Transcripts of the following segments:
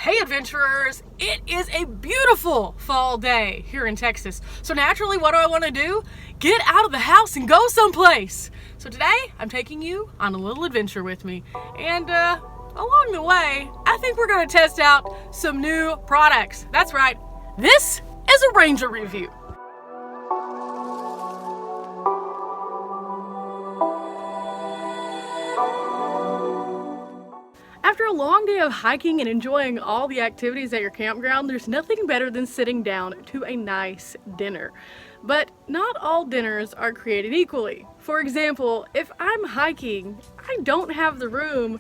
Hey adventurers, it is a beautiful fall day here in Texas. So naturally, what do I want to do? Get out of the house and go someplace. So today, I'm taking you on a little adventure with me. And along the way, I think we're going to test out some new products. That's right, this is a Ranger review. After a long day of hiking and enjoying all the activities at your campground, there's nothing better than sitting down to a nice dinner. But not all dinners are created equally. For example, if I'm hiking, I don't have the room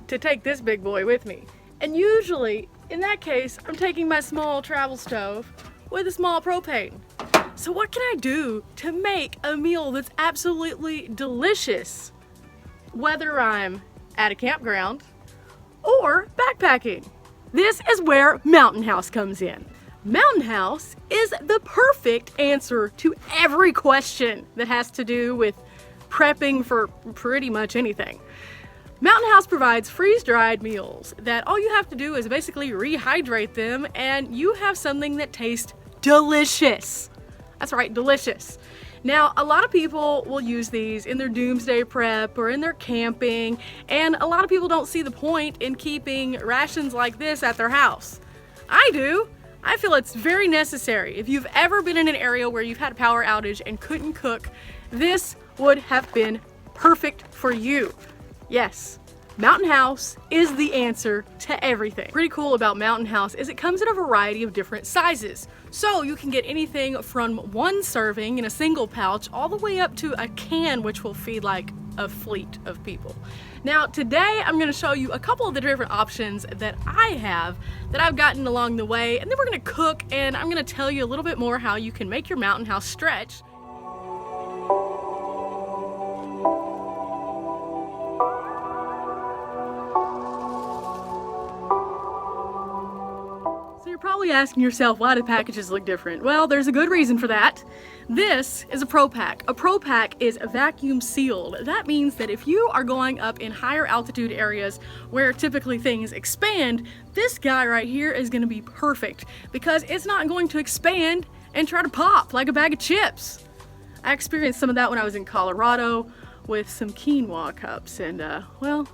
to take this big boy with me. And usually, in that case, I'm taking my small travel stove with a small propane. So what can I do to make a meal that's absolutely delicious, whether I'm at a campground or backpacking? This is where Mountain House comes in. Mountain House is the perfect answer to every question that has to do with prepping for pretty much anything. Mountain House provides freeze-dried meals that all you have to do is basically rehydrate them and you have something that tastes delicious. That's right, delicious. Now, a lot of people will use these in their doomsday prep or in their camping, and a lot of people don't see the point in keeping rations like this at their house. I do. I feel it's very necessary. If you've ever been in an area where you've had a power outage and couldn't cook, this would have been perfect for you. Yes. Mountain House is the answer to everything. Pretty cool about Mountain House is it comes in a variety of different sizes. So you can get anything from one serving in a single pouch all the way up to a can, which will feed like a fleet of people. Now today I'm going to show you a couple of the different options that I have that I've gotten along the way, and then we're going to cook and I'm going to tell you a little bit more how you can make your Mountain House stretch. Probably asking yourself, why do packages look different? Well, there's a good reason for that. This is a Pro Pack. A Pro Pack is vacuum sealed. That means that if you are going up in higher altitude areas where typically things expand, this guy right here is going to be perfect because it's not going to expand and try to pop like a bag of chips. I experienced some of that when I was in Colorado with some quinoa cups, and well,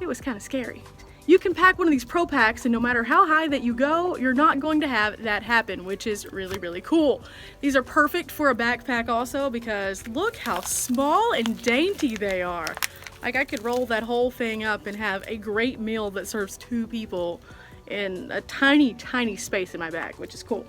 it was kind of scary. You can pack one of these Pro Packs and no matter how high that you go, you're not going to have that happen, which is really, really cool. These are perfect for a backpack also because look how small and dainty they are. Like I could roll that whole thing up and have a great meal that serves 2 people in a tiny, tiny space in my bag, which is cool.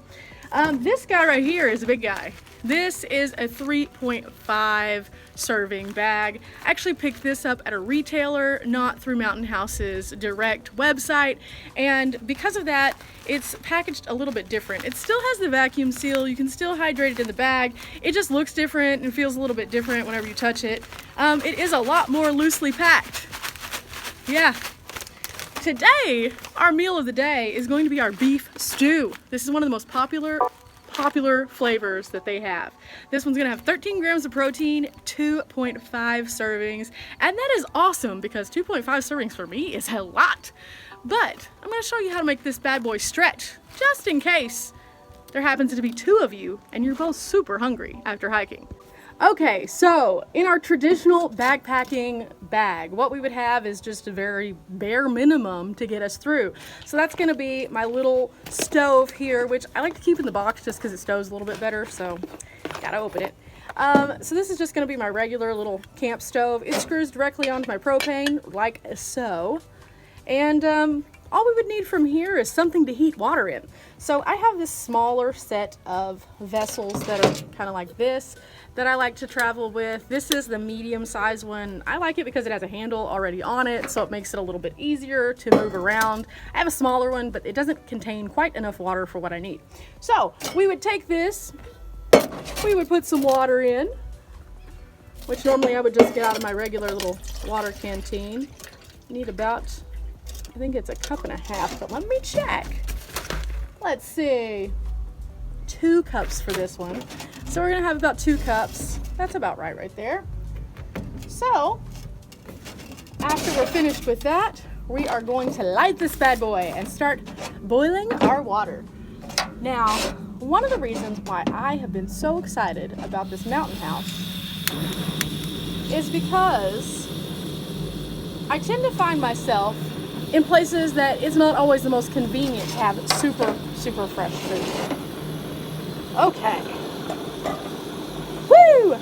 This guy right here is a big guy. This is a 3.5 serving bag. I actually picked this up at a retailer, not through Mountain House's direct website, and because of that, it's packaged a little bit different. It still has the vacuum seal, you can still hydrate it in the bag. It just looks different and feels a little bit different whenever you touch it. It is a lot more loosely packed. Yeah. Today, our meal of the day is going to be our beef stew. This is one of the most popular flavors that they have. This one's gonna have 13 grams of protein, 2.5 servings, and that is awesome because 2.5 servings for me is a lot. But I'm gonna show you how to make this bad boy stretch, just in case there happens to be 2 of you and you're both super hungry after hiking. Okay, so in our traditional backpacking bag, what we would have is just a very bare minimum to get us through. So that's gonna be my little stove here, which I like to keep in the box just because it stows a little bit better, so gotta open it. So this is just gonna be my regular little camp stove. It screws directly onto my propane, like so. And all we would need from here is something to heat water in. So I have this smaller set of vessels that are kind of like this that I like to travel with. This is the medium-sized one. I like it because it has a handle already on it, so it makes it a little bit easier to move around. I have a smaller one, but it doesn't contain quite enough water for what I need. So we would take this, we would put some water in, which normally I would just get out of my regular little water canteen. Need about, I think it's 1.5 cups, but let me check. Let's see, 2 cups for this one. So we're gonna have about 2 cups. That's about right there. So after we're finished with that, we are going to light this bad boy and start boiling our water. Now, one of the reasons why I have been so excited about this mountain house is because I tend to find myself in places that it's not always the most convenient to have super, super fresh food. Okay. Woo!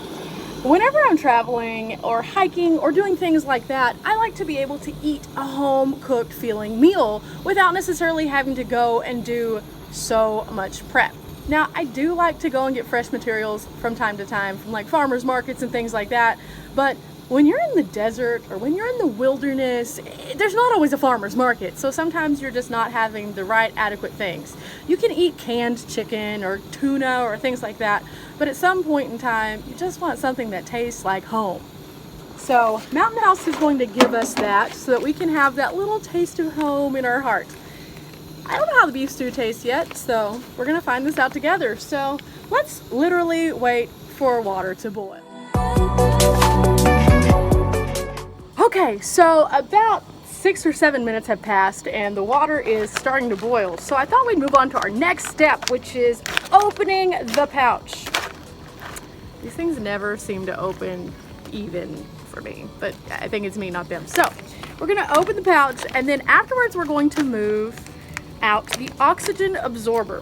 Whenever I'm traveling or hiking or doing things like that, I like to be able to eat a home-cooked feeling meal without necessarily having to go and do so much prep. Now, I do like to go and get fresh materials from time to time from like farmers markets and things like that, but when you're in the desert or when you're in the wilderness, there's not always a farmer's market, so sometimes you're just not having the right adequate things. You can eat canned chicken or tuna or things like that, but at some point in time, you just want something that tastes like home. So Mountain House is going to give us that so that we can have that little taste of home in our heart. I don't know how the beef stew tastes yet, so we're gonna find this out together. So let's literally wait for water to boil. Okay, so about 6 or 7 minutes have passed and the water is starting to boil. So I thought we'd move on to our next step, which is opening the pouch. These things never seem to open even for me, but I think it's me, not them. So we're gonna open the pouch and then afterwards we're going to move out the oxygen absorber.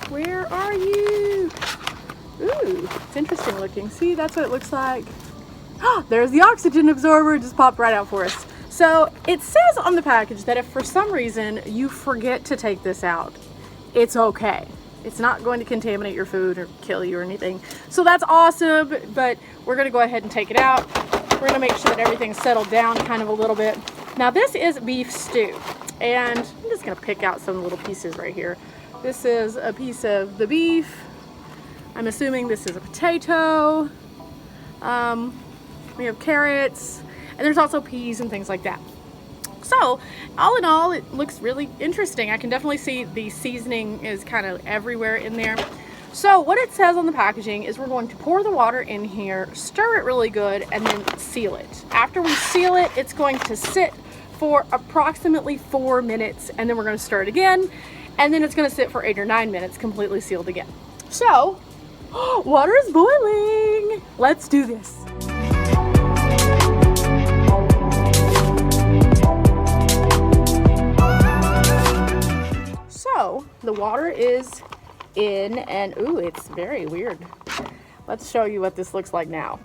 Where are you? Ooh, it's interesting looking. See, that's what it looks like. There's the oxygen absorber, just popped right out for us. So it says on the package that if for some reason you forget to take this out, it's okay. It's not going to contaminate your food or kill you or anything. So that's awesome, but we're gonna go ahead and take it out. We're gonna make sure that everything's settled down kind of a little bit. Now this is beef stew, and I'm just gonna pick out some little pieces right here. This is a piece of the beef. I'm assuming this is a potato. We have carrots, and there's also peas and things like that. So, all in all, it looks really interesting. I can definitely see the seasoning is kind of everywhere in there. So, what it says on the packaging is we're going to pour the water in here, stir it really good, and then seal it. After we seal it, it's going to sit for approximately 4 minutes, and then we're going to stir it again, and then it's going to sit for 8 or 9 minutes, completely sealed again. So, water is boiling. Let's do this. So the water is in and ooh, it's very weird. Let's show you what this looks like now.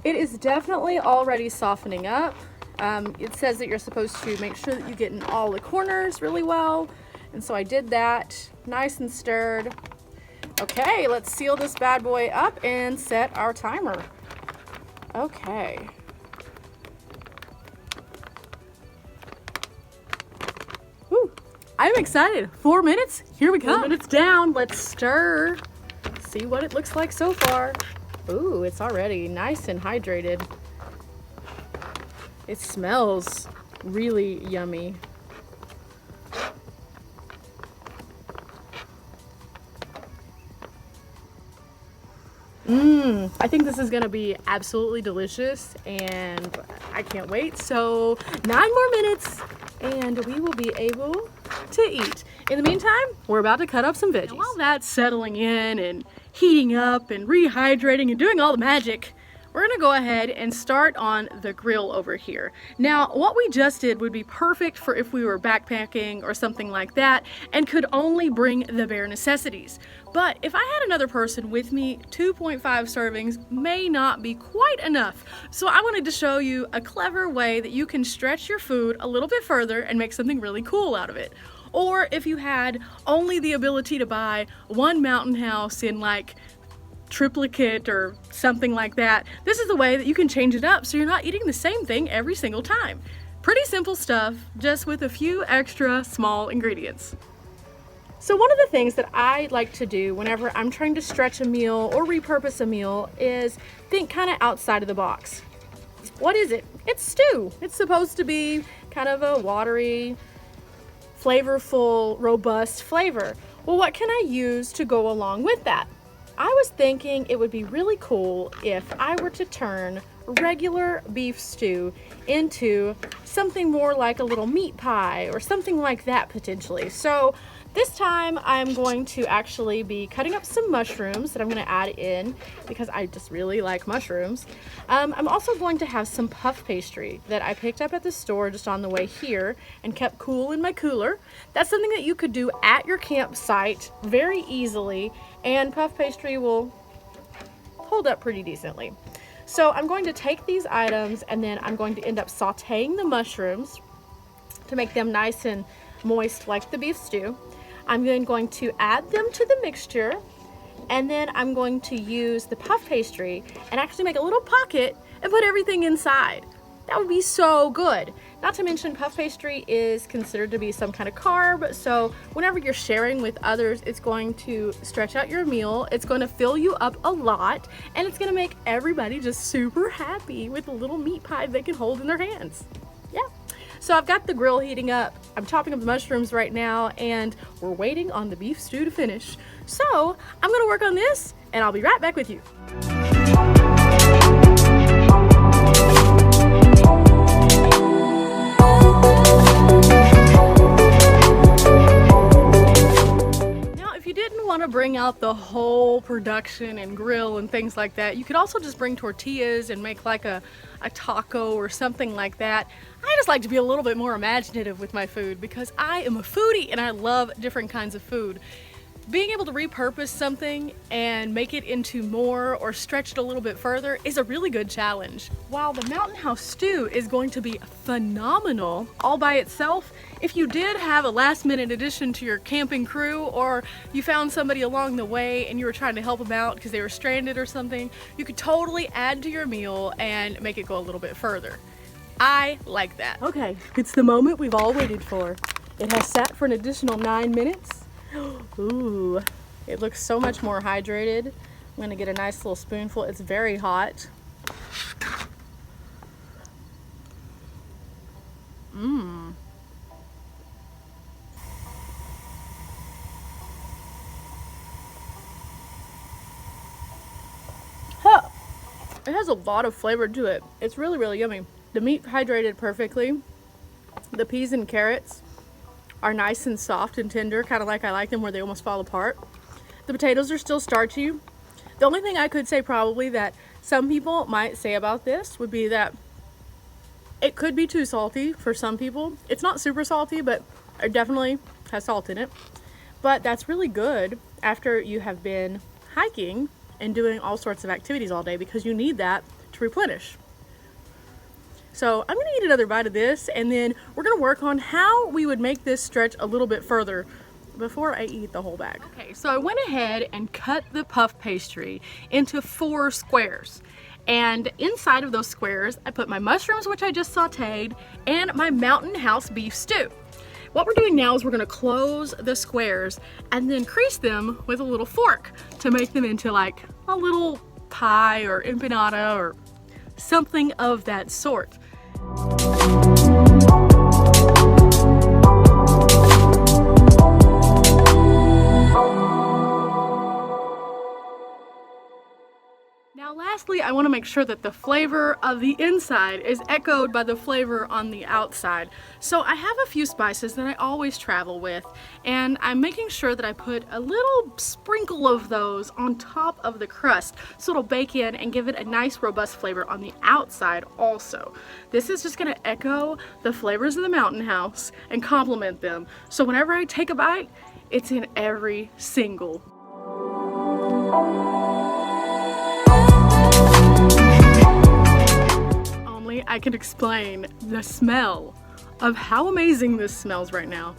It is definitely already softening up. It says that you're supposed to make sure that you get in all the corners really well. And so I did that, nice and stirred. Okay, let's seal this bad boy up and set our timer. Okay. I'm excited. 4 minutes, here we come. 4 minutes down, let's stir. See what it looks like so far. Ooh, it's already nice and hydrated. It smells really yummy. I think this is gonna be absolutely delicious and I can't wait. So 9 more minutes and we will be able to eat. In the meantime, we're about to cut up some veggies. And while that's settling in and heating up and rehydrating and doing all the magic, we're gonna go ahead and start on the grill over here. Now, what we just did would be perfect for if we were backpacking or something like that and could only bring the bare necessities. But if I had another person with me, 2.5 servings may not be quite enough. So I wanted to show you a clever way that you can stretch your food a little bit further and make something really cool out of it. Or if you had only the ability to buy one mountain house in like triplicate or something like that, this is the way that you can change it up so you're not eating the same thing every single time. Pretty simple stuff, just with a few extra small ingredients. So one of the things that I like to do whenever I'm trying to stretch a meal or repurpose a meal is think kind of outside of the box. What is it? It's stew. It's supposed to be kind of a watery, flavorful, robust flavor. Well, what can I use to go along with that? I was thinking it would be really cool if I were to turn regular beef stew into something more like a little meat pie or something like that potentially. So this time I'm going to actually be cutting up some mushrooms that I'm going to add in because I just really like mushrooms. I'm also going to have some puff pastry that I picked up at the store just on the way here and kept cool in my cooler. That's something that you could do at your campsite very easily, and puff pastry will hold up pretty decently. So I'm going to take these items and then I'm going to end up sauteing the mushrooms to make them nice and moist like the beef stew. I'm then going to add them to the mixture, and then I'm going to use the puff pastry and actually make a little pocket and put everything inside. That would be so good. Not to mention, puff pastry is considered to be some kind of carb, so whenever you're sharing with others, it's going to stretch out your meal, it's going to fill you up a lot, and it's going to make everybody just super happy with a little meat pie they can hold in their hands. Yeah. So I've got the grill heating up, I'm chopping up the mushrooms right now, and we're waiting on the beef stew to finish. So I'm gonna work on this, and I'll be right back with you. Want to bring out the whole production and grill and things like that, you could also just bring tortillas and make like a taco or something like that. I just like to be a little bit more imaginative with my food because I am a foodie and I love different kinds of food. Being able to repurpose something and make it into more or stretch it a little bit further is a really good challenge. While the Mountain House stew is going to be phenomenal all by itself, if you did have a last-minute addition to your camping crew, or you found somebody along the way and you were trying to help them out because they were stranded or something, you could totally add to your meal and make it go a little bit further. I like that. Okay, it's the moment we've all waited for. It has sat for an additional 9 minutes. Ooh, it looks so much more hydrated. I'm gonna get a nice little spoonful. It's very hot. Mmm. Huh. It has a lot of flavor to it. It's really, really yummy. The meat hydrated perfectly. The peas and carrots are nice and soft and tender, kind of like I like them, where they almost fall apart. The potatoes are still starchy. The only thing I could say probably that some people might say about this would be that it could be too salty for some people. It's not super salty, but it definitely has salt in it. But that's really good after you have been hiking and doing all sorts of activities all day, because you need that to replenish. So I'm gonna eat another bite of this, and then we're gonna work on how we would make this stretch a little bit further before I eat the whole bag. Okay, so I went ahead and cut the puff pastry into 4 squares. And inside of those squares, I put my mushrooms, which I just sauteed, and my Mountain House beef stew. What we're doing now is we're gonna close the squares and then crease them with a little fork to make them into like a little pie or empanada or something of that sort. Now lastly, I want to make sure that the flavor of the inside is echoed by the flavor on the outside. So I have a few spices that I always travel with, and I'm making sure that I put a little sprinkle of those on top of the crust so it'll bake in and give it a nice robust flavor on the outside also. This is just going to echo the flavors of the Mountain House and complement them. So whenever I take a bite, it's in every single. I can explain the smell of how amazing this smells right now.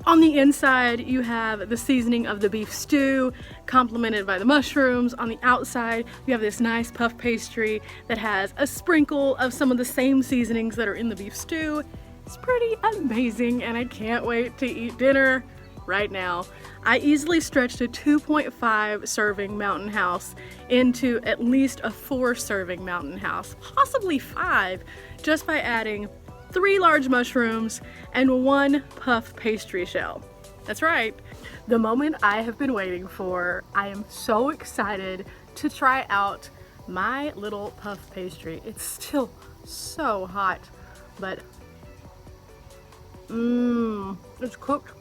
On the inside, you have the seasoning of the beef stew, complemented by the mushrooms. On the outside, you have this nice puff pastry that has a sprinkle of some of the same seasonings that are in the beef stew. It's pretty amazing, and I can't wait to eat dinner right now. I easily stretched a 2.5 serving Mountain House into at least a 4 serving Mountain House, possibly 5, just by adding 3 large mushrooms and 1 puff pastry shell. That's right, the moment I have been waiting for. I am so excited to try out my little puff pastry. It's still so hot, but it's cooked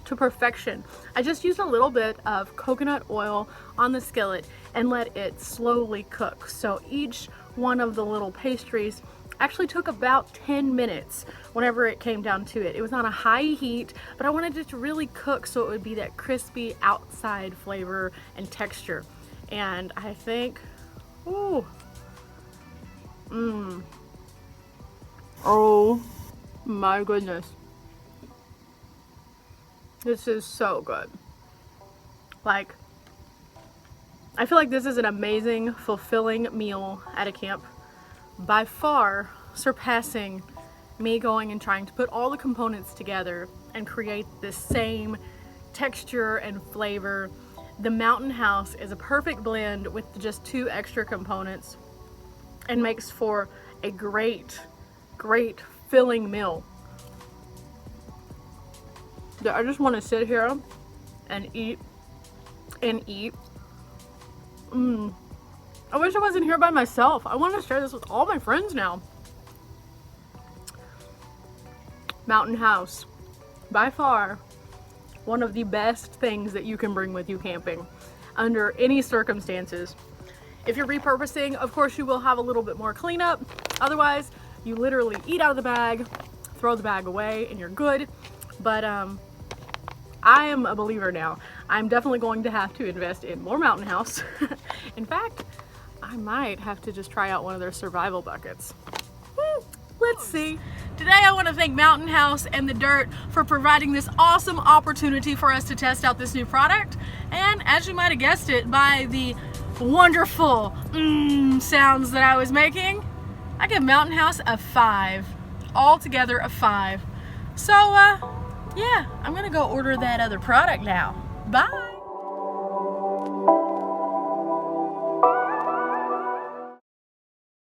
to perfection. I just used a little bit of coconut oil on the skillet and let it slowly cook. So each one of the little pastries actually took about 10 minutes whenever it came down to it. It was on a high heat, but I wanted it to really cook so it would be that crispy outside flavor and texture. And I think, ooh, oh my goodness. This is so good. Like, I feel like this is an amazing, fulfilling meal at a camp, by far surpassing me going and trying to put all the components together and create this same texture and flavor. The Mountain House is a perfect blend with just 2 extra components and makes for a great, great filling meal. I just want to sit here and eat and eat. I wish I wasn't here by myself. I want to share this with all my friends now. Mountain House, by far one of the best things that you can bring with you camping under any circumstances. If you're repurposing, of course you will have a little bit more cleanup. Otherwise, you literally eat out of the bag, throw the bag away, and you're good. But I am a believer now. I'm definitely going to have to invest in more Mountain House. In fact, I might have to just try out one of their survival buckets. Let's see. Today I want to thank Mountain House and the Dyrt for providing this awesome opportunity for us to test out this new product. And as you might have guessed it by the wonderful sounds that I was making, I give Mountain House a 5. Altogether a 5. So yeah, I'm gonna go order that other product now. Bye.